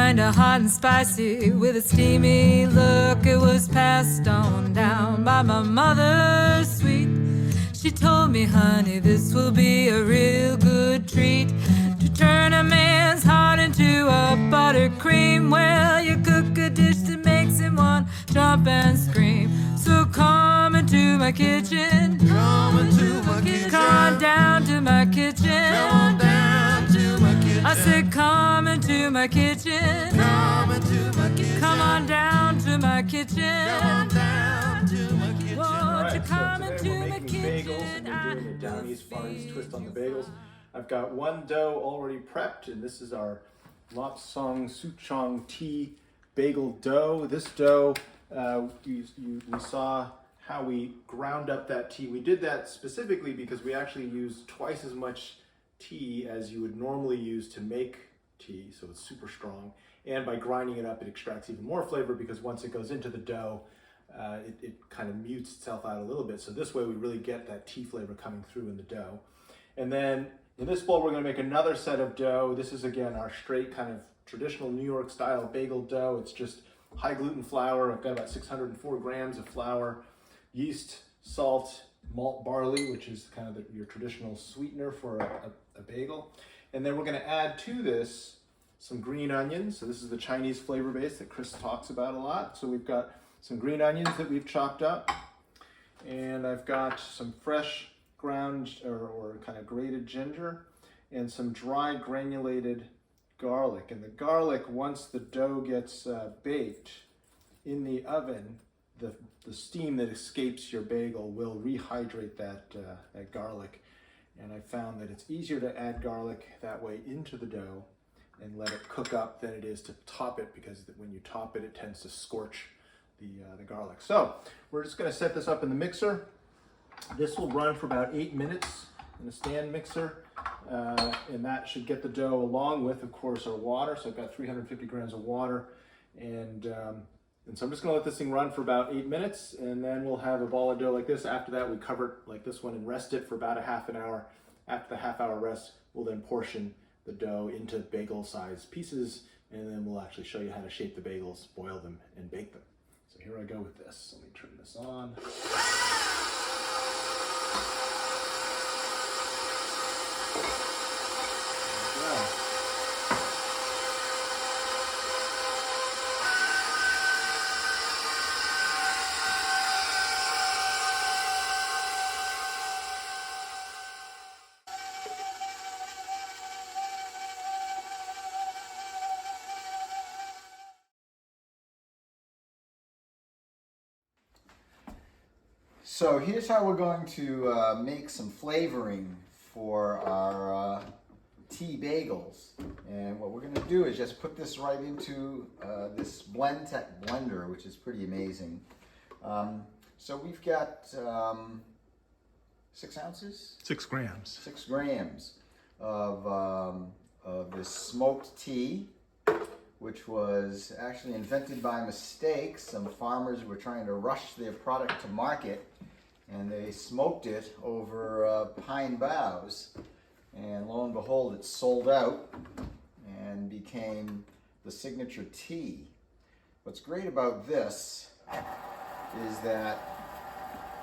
kinda hot and spicy with a steamy look. It was passed on down by my mother, sweet. She told me, honey, this will be a real good treat to turn a man's heart into a buttercream. Well, you cook a dish that makes him want jump and scream. So come into my kitchen. Come into my kitchen. Come on down to my kitchen. Come on down to my kitchen. I said, come into my kitchen. Come into my kitchen. Come on down to my kitchen. Come on down to my kitchen. Won't you come so into today we're my making bagels, kitchen? and we're doing the Downeast Farms twist on the bagels. I've got one dough already prepped, and this is our Lapsang Souchong tea bagel dough. This dough, we saw how we ground up that tea. We did that specifically because we actually use twice as much tea as you would normally use to make tea, so it's super strong. And by grinding it up, it extracts even more flavor because once it goes into the dough, it kind of mutes itself out a little bit. So this way we really get that tea flavor coming through in the dough. And then in this bowl, we're gonna make another set of dough. This is, again, our straight kind of traditional New York style bagel dough. It's just high gluten flour. I've got about 604 grams of flour, yeast, salt, malt barley, which is kind of your traditional sweetener for a bagel. And then we're gonna add to this some green onions. So this is the Chinese flavor base that Chris talks about a lot. So we've got some green onions that we've chopped up. And I've got some fresh ground or kind of grated ginger and some dry granulated garlic. And the garlic, once the dough gets baked in the oven, the steam that escapes your bagel will rehydrate that garlic. And I found that it's easier to add garlic that way into the dough and let it cook up than it is to top it, because when you top it, it tends to scorch the garlic. So we're just going to set this up in the mixer. This will run for about 8 minutes in a stand mixer, and that should get the dough, along with, of course, our water. So I've got 350 grams of water, and so I'm just going to let this thing run for about 8 minutes, and then we'll have a ball of dough like this. After that, we cover it like this one and rest it for about a half an hour. After the half-hour rest, we'll then portion the dough into bagel-sized pieces, and then we'll actually show you how to shape the bagels, boil them, and bake them. So here I go with this. Let me turn this on. So here's how we're going to make some flavoring for our tea bagels. And what we're going to do is just put this right into this blender, which is pretty amazing. So we've got 6 ounces? 6 grams. 6 grams of this smoked tea, which was actually invented by mistake. Some farmers were trying to rush their product to market, and they smoked it over pine boughs. And lo and behold, it sold out and became the signature tea. What's great about this is that,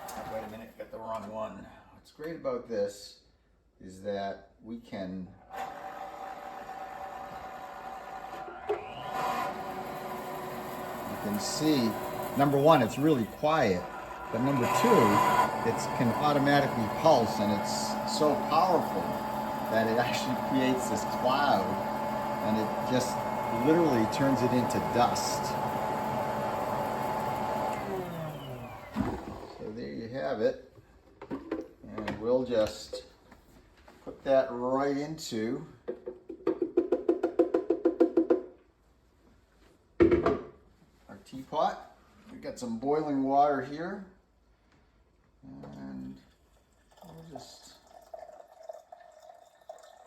oh, wait a minute, got the wrong one. What's great about this is that we can see, number one, it's really quiet, but number two, it can automatically pulse, and it's so powerful that it actually creates this cloud, and it just literally turns it into dust. So there you have it, and we'll just put that right into teapot. We've got some boiling water here, and we'll just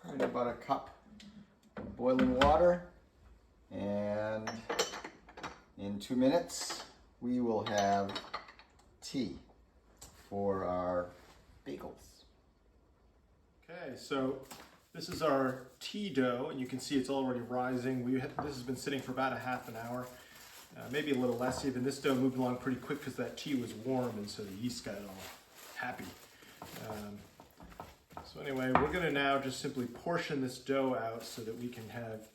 put in about a cup of boiling water, and in 2 minutes we will have tea for our bagels. Okay, so This is our tea dough, and you can see it's already rising. This has been sitting for about a half an hour, maybe a little less even. This dough moved along pretty quick because that tea was warm, and so the yeast got all happy. So anyway, we're going to now just simply portion this dough out so that we can have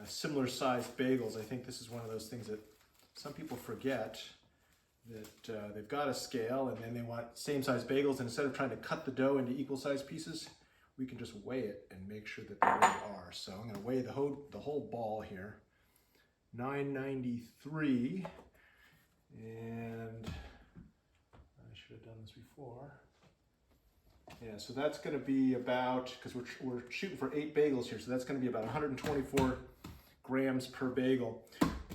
similar sized bagels. I think this is one of those things that some people forget, that they've got a scale and then they want same size bagels, and instead of trying to cut the dough into equal sized pieces, we can just weigh it and make sure that they really are. So I'm going to weigh the whole ball here, 993, and I should have done this before. Yeah, so that's going to be about, because we're shooting for 8 bagels here, so that's going to be about 124 grams per bagel.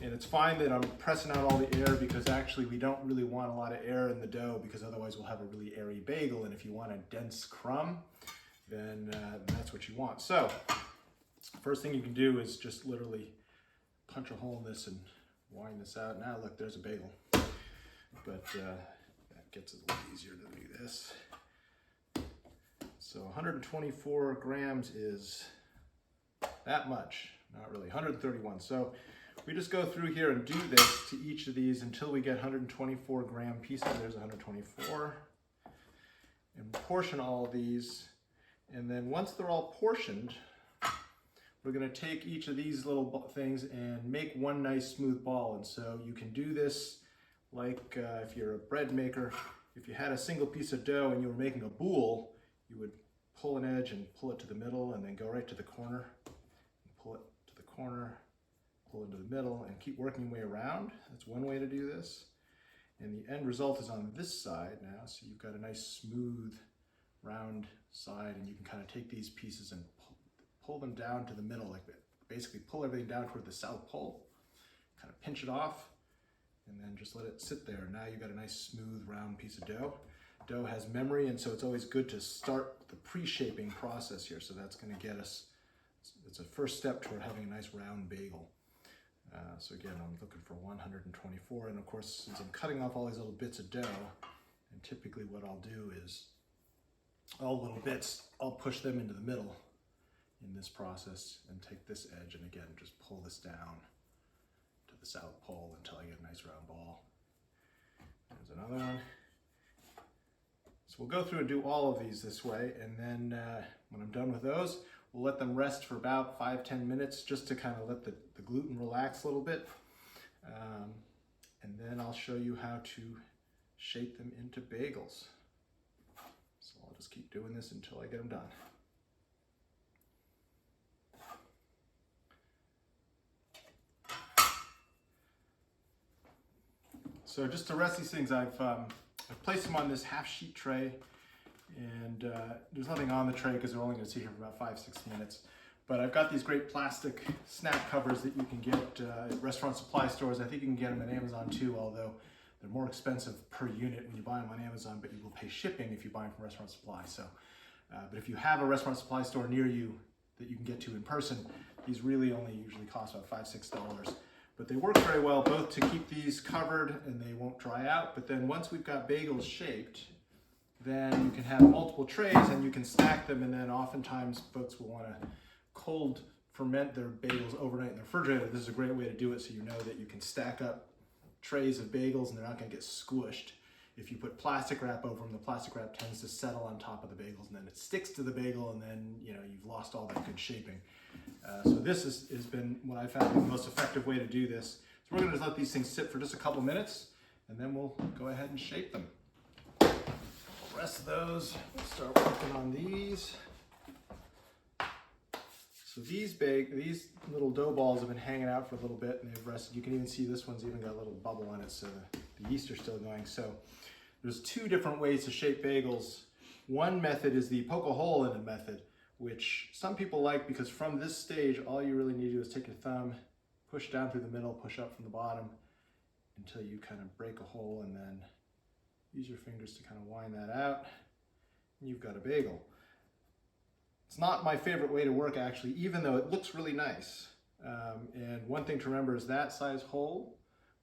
And it's fine that I'm pressing out all the air, because actually we don't really want a lot of air in the dough, because otherwise we'll have a really airy bagel. And if you want a dense crumb, then that's what you want. So first thing you can do is just literally punch a hole in this and wind this out. Now look, there's a bagel. But that gets it a little easier to do this. So 124 grams is that much, not really, 131. So we just go through here and do this to each of these until we get 124 gram pieces. There's 124. And portion all of these. And then once they're all portioned, we're going to take each of these little things and make one nice smooth ball. And so you can do this like if you're a bread maker. If you had a single piece of dough and you were making a boule, you would pull an edge and pull it to the middle, and then go right to the corner, and pull it to the corner, pull into the middle, and keep working your way around. That's one way to do this. And the end result is on this side now, so you've got a nice smooth round side, and you can kind of take these pieces and pull them down to the middle like that. Basically pull everything down toward the South Pole, kind of pinch it off, and then just let it sit there. Now you've got a nice smooth round piece of dough. Dough has memory, and so it's always good to start the pre-shaping process here. So that's going to get us, it's a first step toward having a nice round bagel. So again, I'm looking for 124, and of course, since I'm cutting off all these little bits of dough, and typically what I'll do is all the little bits, I'll push them into the middle in this process and take this edge, and again, just pull this down to the South Pole until I get a nice round ball. There's another one. So we'll go through and do all of these this way, and then when I'm done with those, we'll let them rest for about 5-10 minutes just to kind of let the gluten relax a little bit. And then I'll show you how to shape them into bagels. So I'll just keep doing this until I get them done. So just to rest these things, I've placed them on this half-sheet tray, and there's nothing on the tray because they're only going to sit here for about 5-6 minutes. But I've got these great plastic snap covers that you can get at restaurant supply stores. I think you can get them at Amazon too, although they're more expensive per unit when you buy them on Amazon, but you will pay shipping if you buy them from restaurant supply. So, but if you have a restaurant supply store near you that you can get to in person, these really only usually cost about $5-6. But they work very well both to keep these covered and they won't dry out. But then once we've got bagels shaped, then you can have multiple trays and you can stack them. And then oftentimes folks will want to cold ferment their bagels overnight in the refrigerator. This is a great way to do it, so you know that you can stack up trays of bagels and they're not going to get squished. If you put plastic wrap over them, the plastic wrap tends to settle on top of the bagels, and then it sticks to the bagel, and then you've lost all that good shaping. So this has been what I found the most effective way to do this. So we're going to just let these things sit for just a couple minutes, and then we'll go ahead and shape them. The rest of those, we'll start working on these. So these little dough balls have been hanging out for a little bit and they've rested. You can even see this one's even got a little bubble on it, so the yeast are still going. So there's 2 different ways to shape bagels. One method is the poke a hole in it method, which some people like because from this stage, all you really need to do is take your thumb, push down through the middle, push up from the bottom until you kind of break a hole, and then use your fingers to kind of wind that out, and you've got a bagel. It's not my favorite way to work, actually, even though it looks really nice. And one thing to remember is that size hole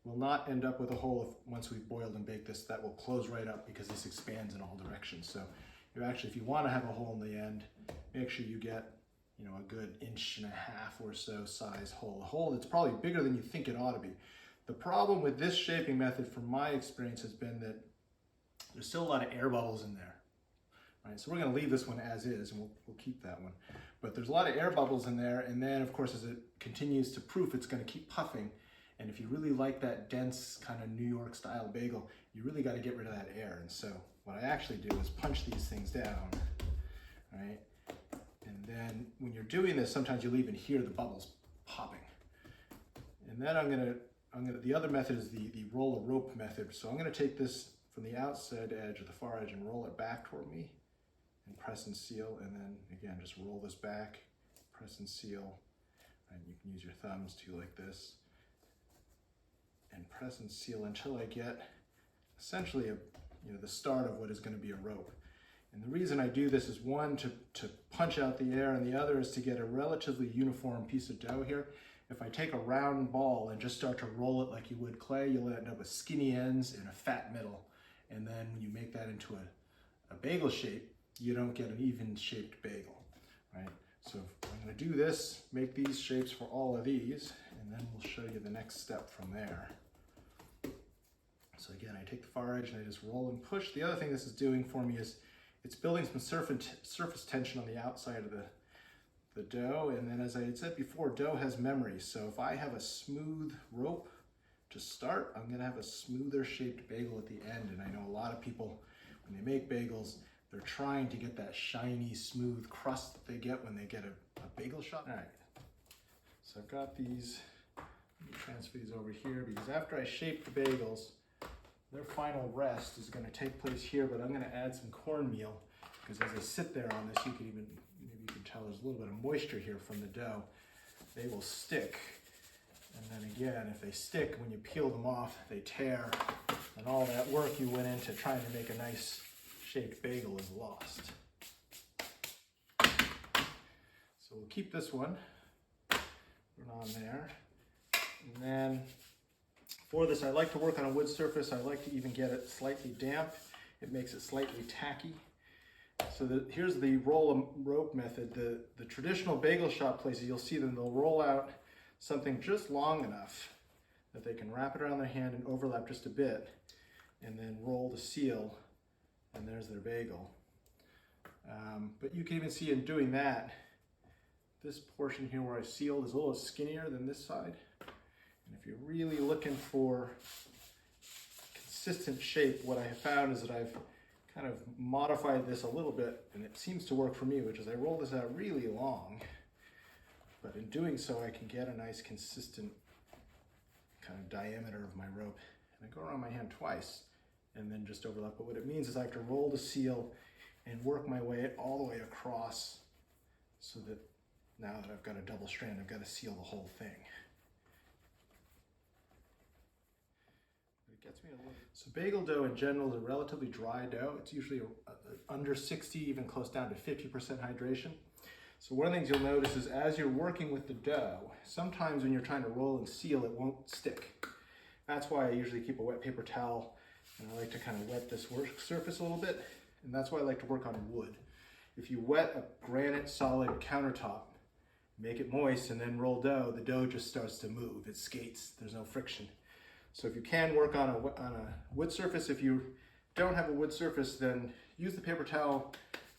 will not end up with a hole once we've boiled and baked this. That will close right up because this expands in all directions. So if you want to have a hole in the end, make sure you get, you know, a good 1.5 inches or so size hole. A hole that's probably bigger than you think it ought to be. The problem with this shaping method, from my experience, has been that there's still a lot of air bubbles in there. Right, so we're going to leave this one as is, and we'll keep that one. But there's a lot of air bubbles in there, and then, of course, as it continues to proof, it's going to keep puffing. And if you really like that dense kind of New York style bagel, you really got to get rid of that air. And so what I actually do is punch these things down, right? And then when you're doing this, sometimes you'll even hear the bubbles popping. And then the other method is the roll a rope method. So I'm going to take this from the outside edge or the far edge and roll it back toward me and press and seal. And then again, just roll this back, press and seal. And you can use your thumbs too, like this. And press and seal until I get essentially the start of what is going to be a rope. And the reason I do this is, one, to punch out the air, and the other is to get a relatively uniform piece of dough here. If I take a round ball and just start to roll it like you would clay, you'll end up with skinny ends and a fat middle. And then when you make that into a bagel shape, you don't get an even shaped bagel, right? So I'm going to do this, make these shapes for all of these, and then we'll show you the next step from there. So again, I take the far edge and I just roll and push. The other thing this is doing for me is it's building some surface tension on the outside of the dough. And then, as I had said before, dough has memory. So if I have a smooth rope to start, I'm gonna have a smoother shaped bagel at the end. And I know a lot of people, when they make bagels, they're trying to get that shiny, smooth crust that they get when they get a bagel shop. All right, so I've got these. Let me transfer these over here, because after I shape the bagels, their final rest is going to take place here, but I'm going to add some cornmeal, because as I sit there on this, maybe you can tell there's a little bit of moisture here from the dough. They will stick. And then again, if they stick, when you peel them off, they tear. And all that work you went into trying to make a nice shaped bagel is lost. So we'll keep this one, put it on there. And then for this, I like to work on a wood surface. I like to even get it slightly damp. It makes it slightly tacky. So here's the rope method. The traditional bagel shop places, you'll see them, they'll roll out something just long enough that they can wrap it around their hand and overlap just a bit, and then roll the seal, and there's their bagel. But you can even see in doing that, this portion here where I sealed is a little skinnier than this side. And if you're really looking for consistent shape, what I have found is that I've kind of modified this a little bit, and it seems to work for me, which is I roll this out really long, but in doing so I can get a nice consistent kind of diameter of my rope. And I go around my hand twice and then just overlap. But what it means is I have to roll the seal and work my way all the way across, so that now that I've got a double strand, I've got to seal the whole thing. So bagel dough in general is a relatively dry dough. It's usually under 60, even close down to 50% hydration. So one of the things you'll notice is as you're working with the dough, sometimes when you're trying to roll and seal, it won't stick. That's why I usually keep a wet paper towel, and I like to kind of wet this work surface a little bit. And that's why I like to work on wood. If you wet a granite solid countertop, make it moist, and then roll dough, the dough just starts to move. It skates, there's no friction. So if you can work on a wood surface, if you don't have a wood surface, then use the paper towel,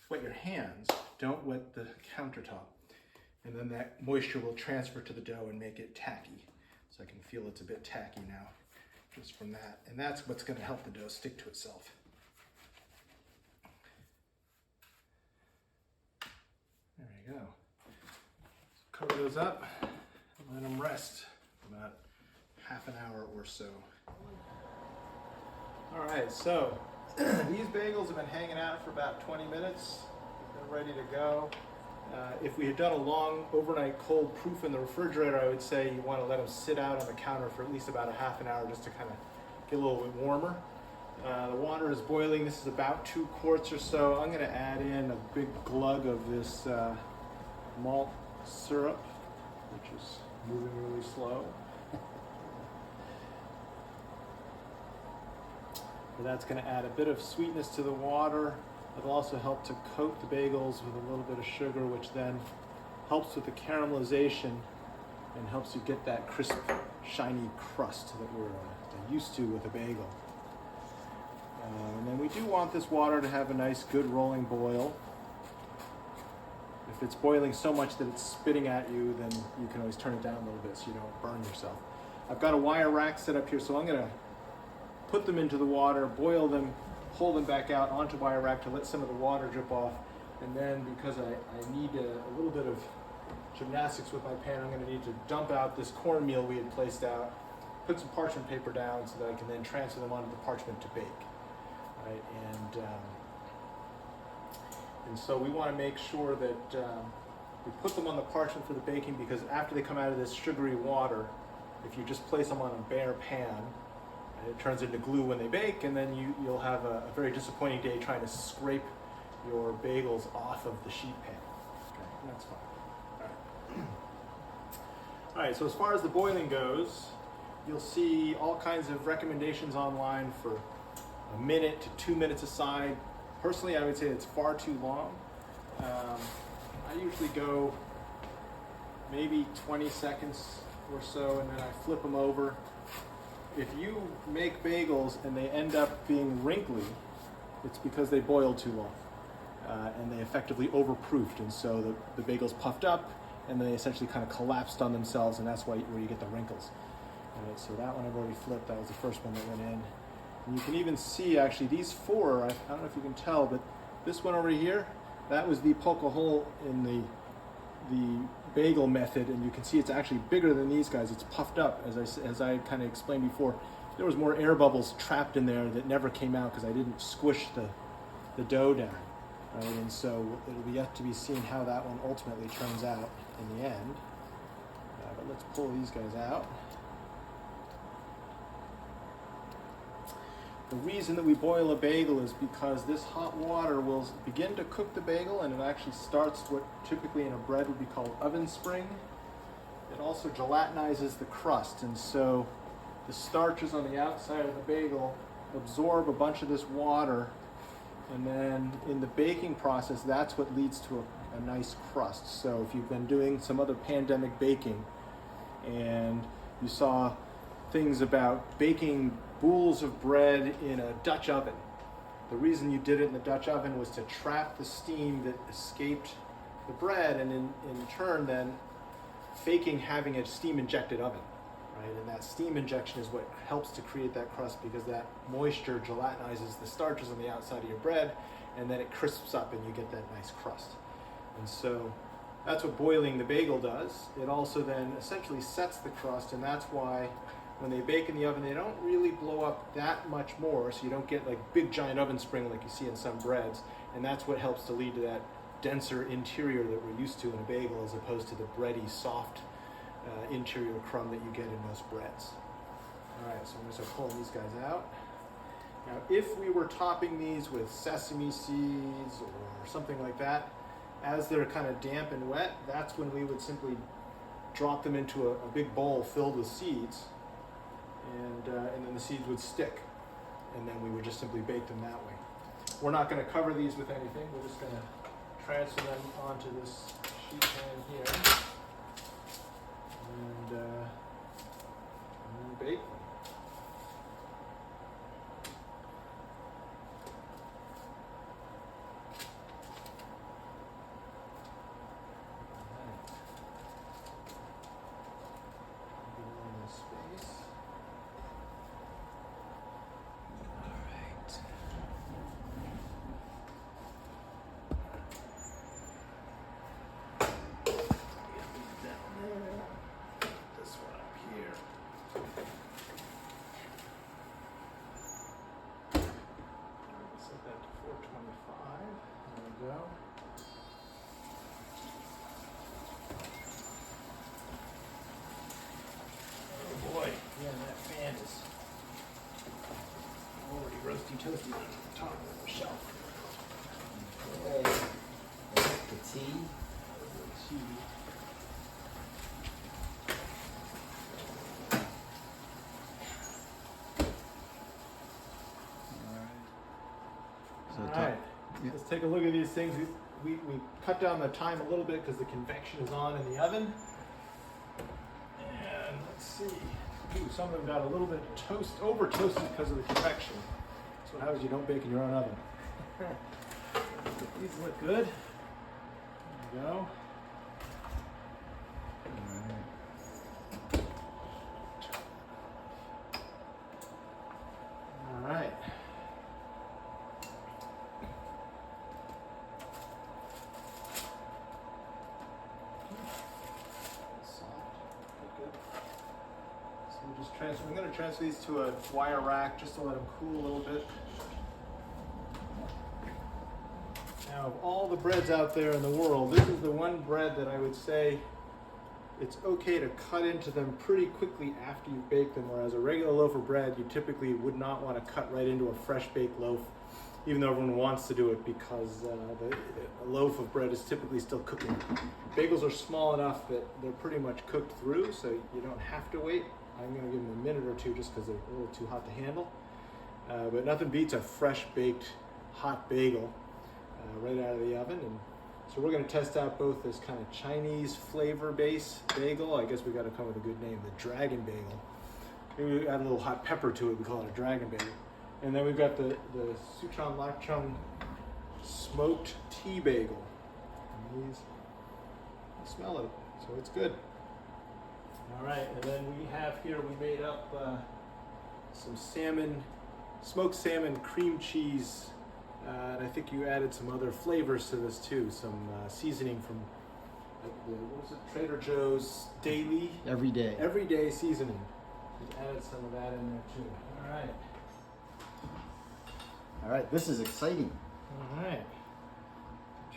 wet your hands, don't wet the countertop. And then that moisture will transfer to the dough and make it tacky. So I can feel it's a bit tacky now, just from that. And that's what's gonna help the dough stick to itself. There you go. So cover those up and let them rest for about half an hour or so. All right, so these bagels have been hanging out for about 20 minutes. They're ready to go. If we had done a long overnight cold proof in the refrigerator, I would say you want to let them sit out on the counter for at least about a half an hour just to kind of get a little bit warmer. The water is boiling. This is about 2 quarts or so. I'm going to add in a big glug of this malt syrup, which is moving really slow. But that's going to add a bit of sweetness to the water, It'll also help to coat the bagels with a little bit of sugar, which then helps with the caramelization and helps you get that crisp, shiny crust that we're used to with a bagel. And then we do want this water to have a nice, good rolling boil. If it's boiling so much that it's spitting at you, then you can always turn it down a little bit so you don't burn yourself. I've got a wire rack set up here, so I'm going to put them into the water, boil them, pull them back out onto wire rack to let some of the water drip off. And then because I need a little bit of gymnastics with my pan, I'm going to need to dump out this cornmeal we had placed out, put some parchment paper down so that I can then transfer them onto the parchment to bake. Right? And so we want to make sure that we put them on the parchment for the baking, because after they come out of this sugary water, if you just place them on a bare pan, it turns into glue when they bake, and then you'll have a very disappointing day trying to scrape your bagels off of the sheet pan. Okay, that's fine. All right. All right, so as far as the boiling goes, you'll see all kinds of recommendations online for a minute to 2 minutes aside. Personally, I would say it's far too long. I usually go maybe 20 seconds or so, and then I flip them over. If you make bagels and they end up being wrinkly, it's because they boiled too long, and they effectively overproofed, and so the bagels puffed up, and they essentially kind of collapsed on themselves, and that's where you get the wrinkles. All right, so that one I've already flipped. That was the first one that went in. And you can even see, actually, these four, I don't know if you can tell, but this one over here, that was the poke a hole in the bagel method, and you can see it's actually bigger than these guys. It's puffed up, as I kind of explained before. There was more air bubbles trapped in there that never came out because I didn't squish the dough down. Right? And so it'll be yet to be seen how that one ultimately turns out in the end. But let's pull these guys out. The reason that we boil a bagel is because this hot water will begin to cook the bagel, and it actually starts what typically in a bread would be called oven spring. It also gelatinizes the crust, and so the starches on the outside of the bagel absorb a bunch of this water, and then in the baking process, that's what leads to a nice crust. So if you've been doing some other pandemic baking and you saw things about baking boules of bread in a Dutch oven, the reason you did it in the Dutch oven was to trap the steam that escaped the bread, and in turn then faking having a steam injected oven, right? And that steam injection is what helps to create that crust, because that moisture gelatinizes the starches on the outside of your bread, and then it crisps up and you get that nice crust. And so that's what boiling the bagel does. It also then essentially sets the crust, and that's why when they bake in the oven, they don't really blow up that much more, so you don't get like big giant oven spring like you see in some breads, and that's what helps to lead to that denser interior that we're used to in a bagel, as opposed to the bready, soft interior crumb that you get in most breads. All right, so I'm going to start pulling these guys out. Now, if we were topping these with sesame seeds or something like that, as they're kind of damp and wet, that's when we would simply drop them into a big bowl filled with seeds, and then the seeds would stick, and then we would just simply bake them that way. We're not going to cover these with anything. We're just going to transfer them onto this sheet pan here, and then bake them. Oh boy, yeah, that fan is already roasty toasty on the top of the shelf. Okay. The tea. All right. Let's take a look at these things. We cut down the time a little bit because the convection is on in the oven. And let's see. Ooh, some of them got a little bit over toasted because of the convection. That's what happens. You don't bake in your own oven. These look good. There we go. All right. I'm going to transfer these to a wire rack just to let them cool a little bit. Now, of all the breads out there in the world, this is the one bread that I would say it's okay to cut into them pretty quickly after you bake them, whereas a regular loaf of bread, you typically would not want to cut right into a fresh baked loaf, even though everyone wants to do it because a loaf of bread is typically still cooking. Bagels are small enough that they're pretty much cooked through, so you don't have to wait. I'm going to give them a minute or two just because they're a little too hot to handle. But nothing beats a fresh baked hot bagel right out of the oven. And so we're going to test out both this kind of Chinese flavor base bagel. I guess we got to come with a good name, the Dragon Bagel. Maybe we add a little hot pepper to it. We call it a Dragon Bagel. And then we've got the Suchong Lakchung smoked tea bagel. And these, you smell it, so it's good. All right, and then we have here, we made up some salmon, smoked salmon cream cheese, and I think you added some other flavors to this too, some seasoning from, what was it, Trader Joe's Daily? Everyday seasoning. We added some of that in there too. All right. All right, this is exciting. All right.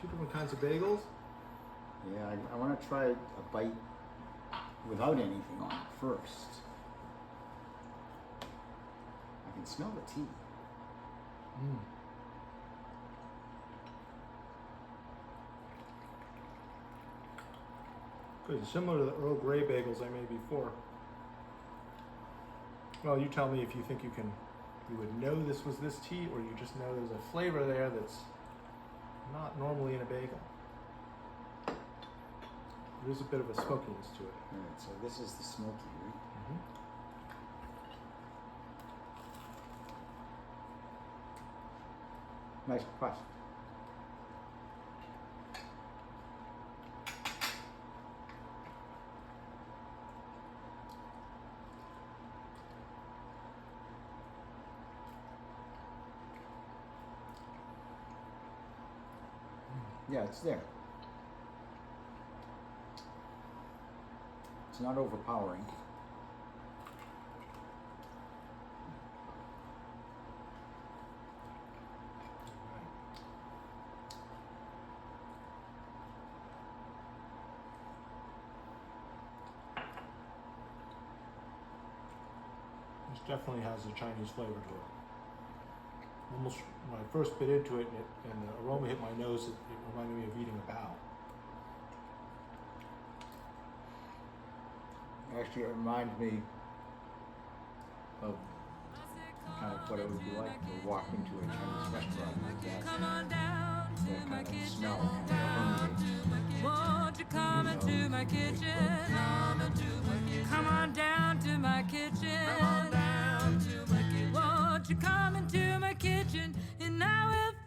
2 different kinds of bagels. Yeah, I want to try a bite without anything on it first. I can smell the tea. Good, similar to the Earl Grey bagels I made before. Well, you tell me if you think you would know this was this tea, or you just know there's a flavor there that's not normally in a bagel. There's a bit of a smokiness to it. All right, so this is the smoky, right? Nice crust. Yeah, it's there. It's not overpowering. This definitely has a Chinese flavor to it. Almost when I first bit into it and the aroma hit my nose, it reminded me of eating a bao. Actually, it reminds me of kind of what it would be like to walk into a Chinese restaurant like that. That kind of smell kind of permeates. Won't you come into my kitchen? Come on down to my kitchen. Won't you come into my kitchen and I will